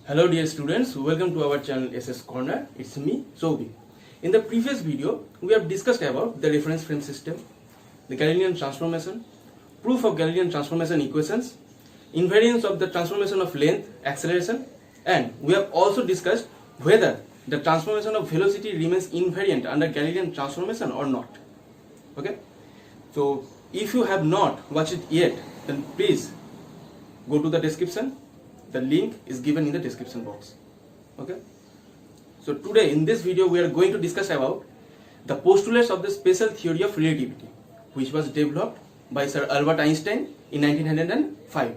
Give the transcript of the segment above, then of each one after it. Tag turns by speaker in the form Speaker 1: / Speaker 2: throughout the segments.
Speaker 1: Hello dear students, welcome to our channel SS Corner. It's me, Sobi. In the previous video, we have discussed about the reference frame system, the Galilean transformation, proof of Galilean transformation equations, invariance of the transformation of length, acceleration, and we have also discussed whether the transformation of velocity remains invariant under Galilean transformation or not. Okay? So, if you have not watched it yet, then please go to the description. The link is given in the description box. Okay? So today in this video we are going to discuss about the postulates of the special theory of relativity, which was developed by Sir Albert Einstein in 1905.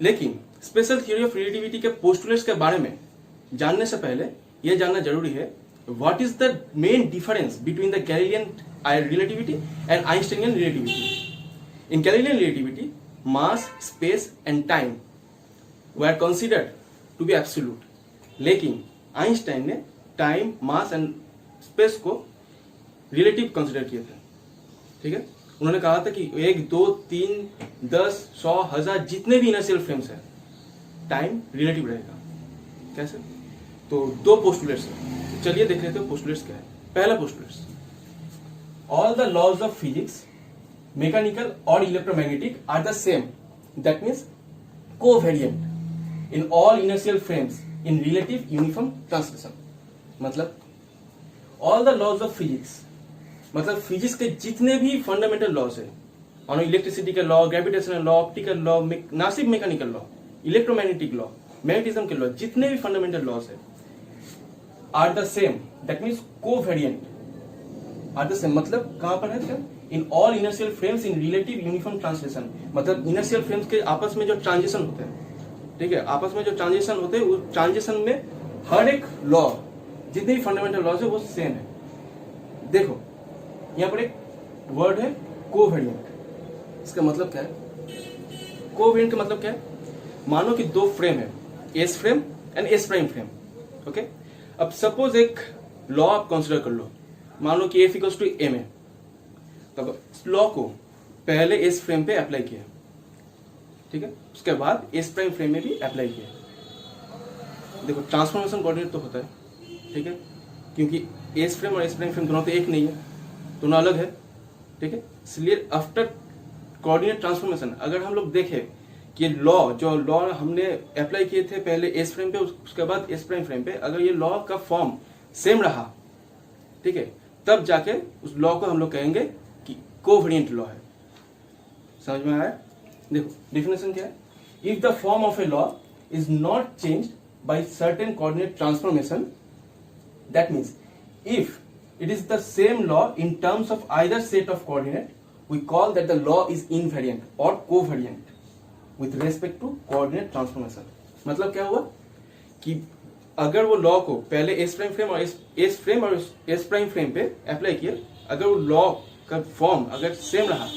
Speaker 1: लेकिन special theory of relativity के postulates के बारे में जानने से पहले यह जानना जरूरी है what is the main difference between the Galilean relativity and Einsteinian relativity. In Galilean relativity mass, space and time were considered to be absolute, लेकिन आइंस्टाइन ने टाइम, मास एंड स्पेस को रिलेटिव कंसिडर किए थे. ठीक है, उन्होंने कहा था कि 1, 2, 3, 10, 100, 1000 जितने भी इनर्शियल फ्रेम्स हैं टाइम रिलेटिव रहेगा. कैसे? तो दो पोस्टुलेट्स हैं. चलिए देख लेते हैं पोस्टुलेट्स क्या है. पहला postulates, all the laws of physics mechanical और electromagnetic are the same, that means covariant in all inertial frames in relative uniform translation. मतलब all the laws of physics, मतलब फिजिक्स के जितने भी फंडामेंटल लॉज है, ऑन इलेक्ट्रिसिटी के law, gravitational law, optical law, ना सिर्फ mechanical law, electromagnetic law, magnetism के लॉ, जितने भी फंडामेंटल लॉज है are the same, that means covariant are the same. मतलब कहां पर है? In all inertial frames in relative uniform translation. मतलब इनर्शियल फ्रेम्स के आपस में जो ट्रांजिशन होते हैं, ठीक है, आपस में जो ट्रांजिशन होते हैं उस ट्रांजिशन में हर एक लॉ, जितने भी फंडामेंटल लॉज है वो सेम है. देखो यहां पर एक वर्ड है कोवेरिएंट. इसका मतलब क्या है? कोवेरिएंट का मतलब क्या है? मानो कि दो फ्रेम है, S frame and S prime frame. Okay, अब सपोज एक लॉ आप कंसीडर कर लो, मान लो कि F इक्वल्स टू एम है. तब इस लॉ को पहले एस फ्रेम पे अप्लाई किया, ठीक है, उसके बाद एस प्राइम फ्रेम में भी अप्लाई किया. देखो ट्रांसफॉर्मेशन कोऑर्डिनेट तो होता है, ठीक है, क्योंकि एस फ्रेम और एस प्राइम फ्रेम दोनों तो एक नहीं है, दोनों अलग है. ठीक है, इसलिए आफ्टर कोऑर्डिनेट ट्रांसफॉर्मेशन अगर हम लोग देखें कि लॉ, जो लॉ हमने अप्लाई किए थे पहले एस फ्रेम पे उसके बाद एस प्राइम फ्रेम पे, अगर ये लॉ का फॉर्म सेम रहा, ठीक है, तब जाके उस लॉ को हम लोग कहेंगे कि कोवेरिएंट लॉ है. समझ में आया? देखो डेफिनेशन क्या है? If the form of a law is not changed by certain coordinate transformation, that means if it is the same law in terms of either set of coordinate, we call that the law is invariant और covariant with respect to coordinate transformation. मतलब क्या हुआ कि अगर वो लॉ को पहले एस प्राइम फ्रेम और एस प्राइम फ्रेम पे अप्लाई किया, अगर वो लॉ का फॉर्म अगर सेम रहा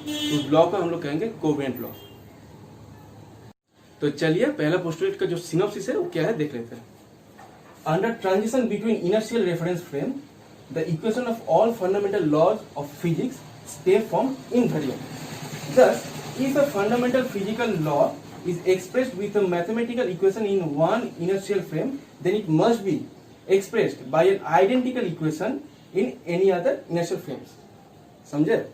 Speaker 1: तो उस लॉ को हम लोग कहेंगे कोवेरिएंट लॉ. तो चलिए पहला पोस्टुलेट का जो सिनॉप्सिस है वो क्या है देख लेते हैं. Under transition between inertial reference frame, the equation of all fundamental laws of physics stay from invariant. Thus, if a fundamental physical law is expressed with a mathematical equation in one inertial frame, then it must be expressed by an identical equation in any other inertial frames. समझे?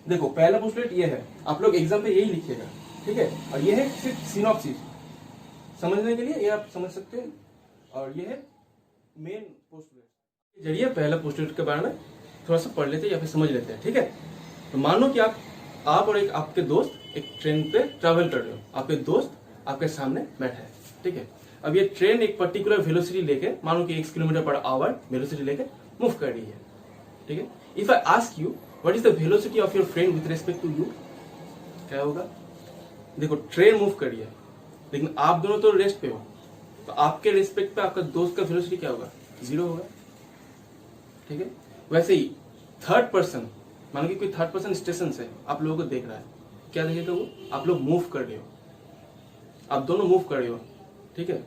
Speaker 1: देखो पहला postulate ये है, आप लोग exam पे यही लिखिएगा, ठीक है, और ये है सिर्फ सिनॉप्सिस समझने के लिए, ये आप समझ सकते हैं, और ये है मेन पोस्टुलेट. जरिए पहला पोस्टुलेट के बारे में थोड़ा सा पढ़ लेते हैं या फिर समझ लेते हैं. ठीक है, तो मानो कि आप और एक आपके दोस्त एक ट्रेन पे ट्रैवल कर रहे हो, आपके दोस्त आपके सामने बैठा है. ठीक है, अब ये ट्रेन एक पर्टिकुलर वेलोसिटी लेके, मानो कि 1 किलोमीटर पर आवर वेलोसिटी लेके मूव कर रही है. ठीक है, if I ask you what is the velocity of your friend with respect to you, क्या होगा? देखो ट्रेन मूव कर रही है लेकिन आप दोनों तो रेस्ट पे हो, तो आपके रेस्पेक्ट पे आपका दोस्त का वेलोसिटी क्या होगा? 0 होगा. ठीक है, वैसे ही थर्ड पर्सन, मानो कि कोई थर्ड पर्सन स्टेशन से आप लोगों को देख रहा है, क्या देखेगा वो? आप लोग मूव कर रहे हो, आप दोनों मूव कर रहे हो. ठीक है,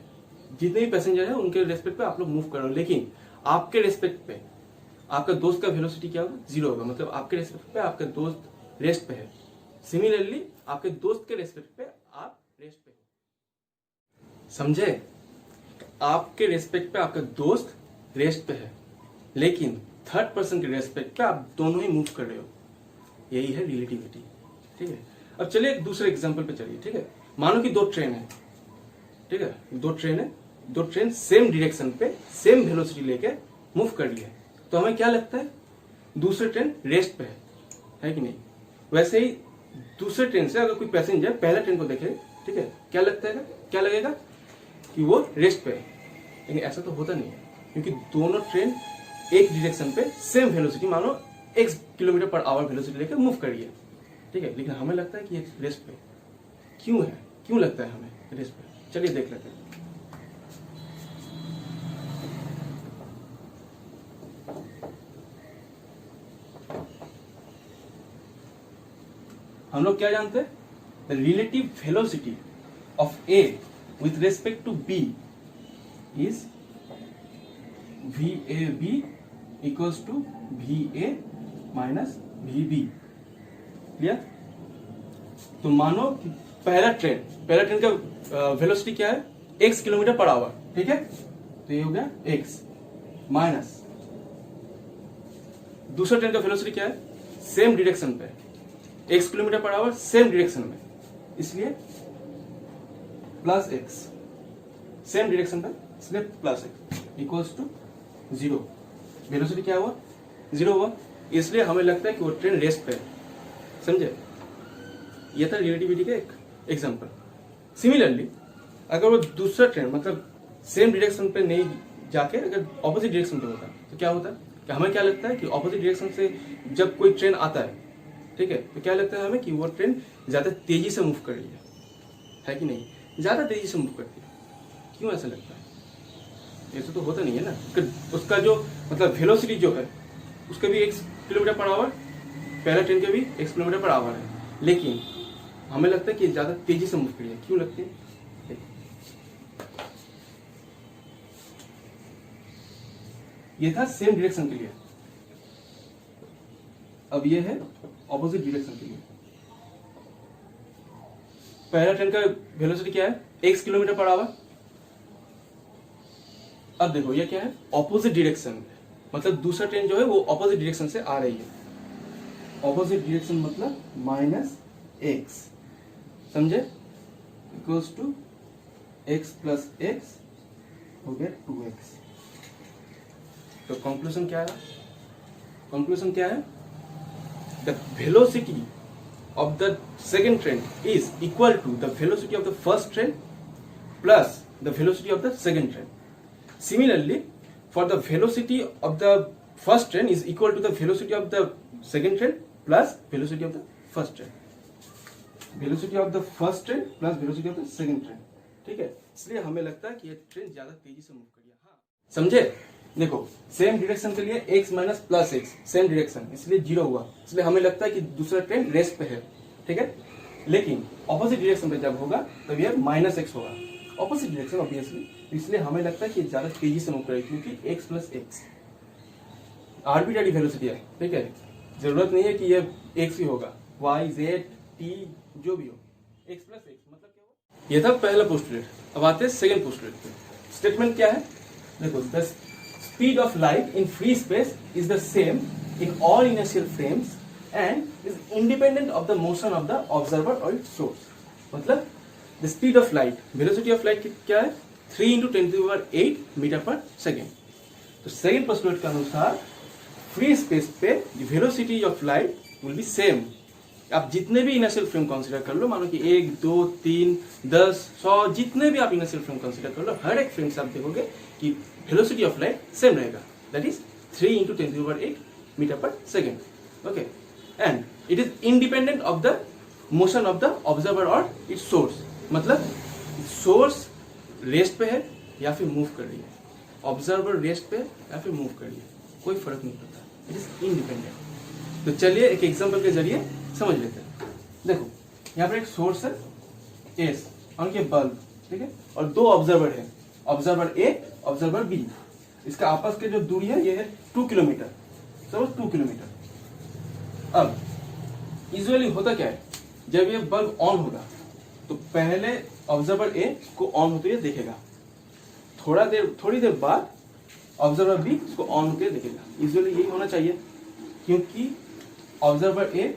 Speaker 1: जितने भी पैसेंजर है उनके रेस्पेक्ट पे आप लोग मूव कर रहे हो, लेकिन आपके रेस्पेक्ट पे आपका दोस्त का वेलोसिटी क्या होगा? 0 होगा. मतलब आपके रेस्पेक्ट पे आपका दोस्त रेस्ट पे है, सिमिलरली आपके दोस्त के रेस्पेक्ट पे आप रेस्ट पे हो. समझे? आपके रेस्पेक्ट पे आपका दोस्त रेस्ट पे है, लेकिन थर्ड पर्सन के रेस्पेक्ट पे आप दोनों ही मूव कर रहे हो। यही है रिलेटिविटी। ठीक है, अब चलिए एक दूसरे एग्जांपल पे चलिए। ठीक है, मानो कि दो ट्रेन है। ठीक है, दो ट्रेन सेम डायरेक्शन पे सेम वेलोसिटी लेके मूव कर रही है, तो हमें क्या लगता है? दूसरी ट्रेन रेस्ट पे है कि नहीं? वैसे ही दूसरे ट्रेन से अगर कोई पैसेंजर पहले ट्रेन को देखे, ठीक है, क्या लगेगा कि वो रेस्ट पे है। लेकिन ऐसा तो होता नहीं है, क्योंकि दोनों ट्रेन एक डायरेक्शन पे सेम वेलोसिटी, मानो x kilometre per our velocity लेकर मूव कर रही है। ठीक है, लेकिन हमें लगता है कि ये रेस्ट पे क्यों लगता है हमें रेस्ट पे? चलिए देख लेते हैं। हम लोग क्या जानते हैं? The relative velocity of A with respect to B is VAB equals to VA minus VB। Clear? तो मानो कि पहला ट्रेन का वेलोसिटी क्या है? x kilometre per hour. ठीक है, तो ये हो गया x माइनस दूसरा ट्रेन का वेलोसिटी क्या है? सेम डायरेक्शन पे x kilometre per hour, same direction में, इसलिए प्लस x, सेम डायरेक्शन पे इसलिए plus x equals to 0। Velocity क्या हुआ? 0 हुआ, इसलिए हमें लगता है कि वो ट्रेन रेस्ट पे है। समझे? ये था रिलेटिविटी का एक एग्जांपल। सिमिलरली अगर वो दूसरा ट्रेन मतलब सेम डायरेक्शन पे नहीं जाके अगर ऑपोजिट डायरेक्शन पे होता तो क्या होता? कि हमें क्या लगता है कि ऑपोजिट डायरेक्शन से जब कोई ट्रेन आता है, ठीक है, तो क्या लगता है हमें कि वो ट्रेन ज्यादा तेजी से मूव कर रही है कि नहीं? ज्यादा तेजी से मूव करती है। क्यों ऐसा लगता है? ऐसा तो होता नहीं है ना। उसका जो मतलब वेलोसिटी जो है उसका भी x किलोमीटर पर आवर, पहला ट्रेन का भी x किलोमीटर पर आवर है, लेकिन हमें लगता है कि ज्यादा तेजी से मूव कर रही है। क्यों लगती है? ये था सेम डायरेक्शन के लिए, अब ये है ऑपोजिट डायरेक्शन के लिए। पहला ट्रेन का वेलोसिटी क्या है? x kilometre per our. अब देखो ये क्या है? ऑपोजिट डायरेक्शन, मतलब दूसरा ट्रेन जो है वो ऑपोजिट डायरेक्शन से आ रही है। ऑपोजिट डायरेक्शन मतलब माइनस x, समझे? Equals to x plus x हो गया 2x। तो कंक्लूजन क्या है? कंक्लूजन क्या है? The velocity of the second train is equal to the velocity of the first train plus the velocity of the second train. Similarly, for the velocity of the first train is equal to the velocity of the second train plus velocity of the first train. Velocity of the first train plus velocity of the second train. ठीक है, इसलिए हमें लगता है कि ये train ज्यादा तेजी से मूव कर रही है। हाँ, समझे? देखो सेम डायरेक्शन के लिए x minus plus x, same direction, इसलिए 0 हुआ, इसलिए हमें लगता है कि दूसरा ट्रेन रेस्ट पे है। ठीक है, लेकिन ऑपोजिट डायरेक्शन पे जब होगा तब ये माइनस एक्स होगा, ऑपोजिट डायरेक्शन ऑब्वियसली, इसलिए हमें लगता है कि ज्यादा तेजी से मूव करेगी, क्योंकि x plus x arbitrary velocity है। ठीक है, जरूरत नहीं है कि ये x ही होगा, y z t जो भी हो, x प्लस एक्स मतलब क्या होगा? ये था पहला पोस्टुलेट। अब आते हैं सेकंड पोस्टुलेट पे। स्टेटमेंट क्या है? देखो, the speed of light in free space is the same in all inertial frames and is independent of the motion of the observer or its source. मतलब the speed of light, velocity of light क्या है? 3 into 10⁸ metre पर second. तो second postulate के अनुसार free space पे velocity of light will be same. आप जितने भी इनर्शियल फ्रेम कंसीडर कर लो, मानो कि 1 2 3 10 100 जितने भी आप इनर्शियल फ्रेम कंसीडर कर लो, हर एक फ्रेम से आप देखोगे कि वेलोसिटी ऑफ लाइट सेम रहेगा, दैट इज 3 into 10⁸ मीटर पर second. Okay, and it is independent of the motion of the observer और इट्स सोर्स। मतलब सोर्स रेस्ट पे है या फिर मूव कर रही है, ऑब्जर्वर रेस्ट पे या फिर मूव कर रही है, कोई फर्क नहीं पड़ता, इट इज इंडिपेंडेंट। तो चलिए एक एग्जांपल के जरिए समझ लेते हैं। देखो यहाँ पर एक सोर्स है एस और ये बल्ब, ठीक है, और दो ऑब्जर्वर है, ऑब्जर्वर ए ऑब्जर्वर बी। इसका आपस के जो दूरी है ये है 2 किलोमीटर, सपोज 2 किलोमीटर। अब यूजुअली होता क्या है, जब ये बल्ब ऑन होगा तो पहले ऑब्जर्वर ए को ऑन होते हुए देखेगा, थोड़ी देर बाद ऑब्जर्वर बी इसको ऑन होते हुए देखेगा। यूजुअली यही होना चाहिए, क्योंकि ऑब्जर्वर ए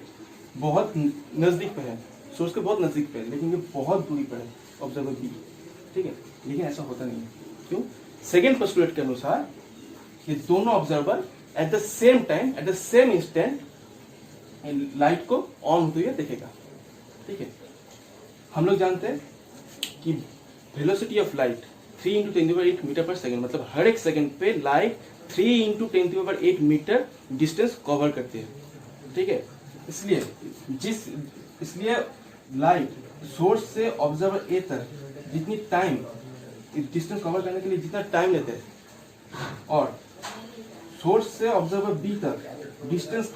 Speaker 1: बहुत नजदीक पे है, सोर्स के बहुत नजदीक पे है, लेकिन ये बहुत दूरी पर है ऑब्जर्वर बी, ठीक है। लेकिन ऐसा होता नहीं है, क्यों? सेकेंड पोस्टुलेट के अनुसार ये दोनों observer at the same time, at the same instant light को ऑन होते हुए देखेगा, ठीक है। हम लोग जानते हैं कि वेलोसिटी ऑफ लाइट 3 × 10⁸ मीटर पर सेकेंड, मतलब हर एक सेकेंड पे लाइट 3 × 10⁸ मीटर डिस्टेंस कवर करती है, ठीक है। इसलिए लाइट सोर्स से ऑब्जर्वर ए तक जितनी टाइम डिस्टेंस कवर करने के लिए जितना टाइम लेते हैं, और सोर्स से ऑब्जर्वर बी तक डिस्टेंस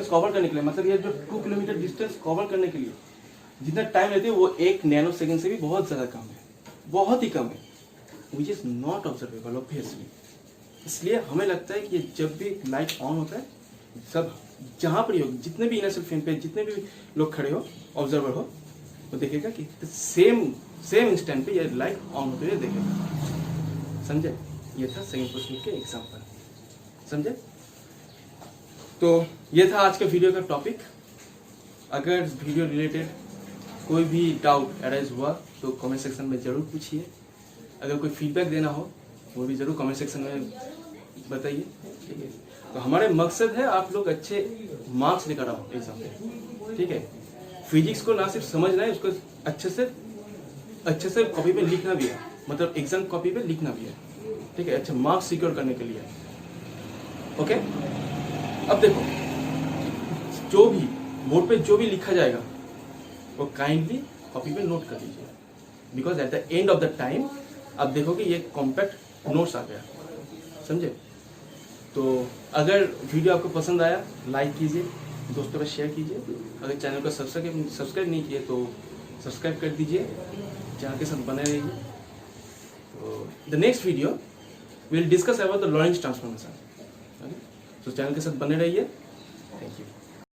Speaker 1: कवर करने के लिए, मतलब ये जो 2 किलोमीटर डिस्टेंस कवर करने के लिए जितना टाइम लेते हैं वो 1 नैनो सेकेंड से भी बहुत ज्यादा कम है, बहुत ही कम है, which is not observable obviously. इसलिए हमें लगता है कि जब भी लाइट ऑन होता है, सब जहां पर हो, जितने भी इनर फ्रेम पे जितने भी लोग खड़े हो, ऑब्जर्वर हो, वो देखेगा कि सेम इंस्टेंट पे ये लाइट ऑन होते हुए देखेगा। समझे? ये था सेकंड क्वेश्चन के एग्जांपल, समझे? तो ये था आज के वीडियो का टॉपिक। अगर वीडियो रिलेटेड कोई भी डाउट अराइज हुआ तो कमेंट सेक्शन में जरूर पूछिए। अगर कोई फीडबैक देना हो वो भी जरूर कमेंट सेक्शन में बताइए, ठीक है। तो हमारे मकसद है आप लोग अच्छे मार्क्स लेकर आओ एग्जाम में, ठीक है। फिजिक्स को ना सिर्फ समझना है, उसको अच्छे से कॉपी पे लिखना भी है, मतलब एग्जाम कॉपी पे लिखना भी है, ठीक है, अच्छा मार्क्स सिक्योर करने के लिए। ओके, अब देखो, जो भी बोर्ड पे जो भी लिखा जाएगा वो काइंडली कॉपी पे नोट कर लीजिए, because at the end of the time आप देखोगे ये कॉम्पैक्ट नोट्स आ गया, समझे? तो अगर वीडियो आपको पसंद आया लाइक कीजिए, दोस्तों को शेयर कीजिए। अगर चैनल को सब्सक्राइब नहीं किए तो सब्सक्राइब कर दीजिए, चैनल के साथ बने रहिए। तो the next video will discuss about the Lorentz transformation, तो चैनल के साथ बने रहिए। Thank you.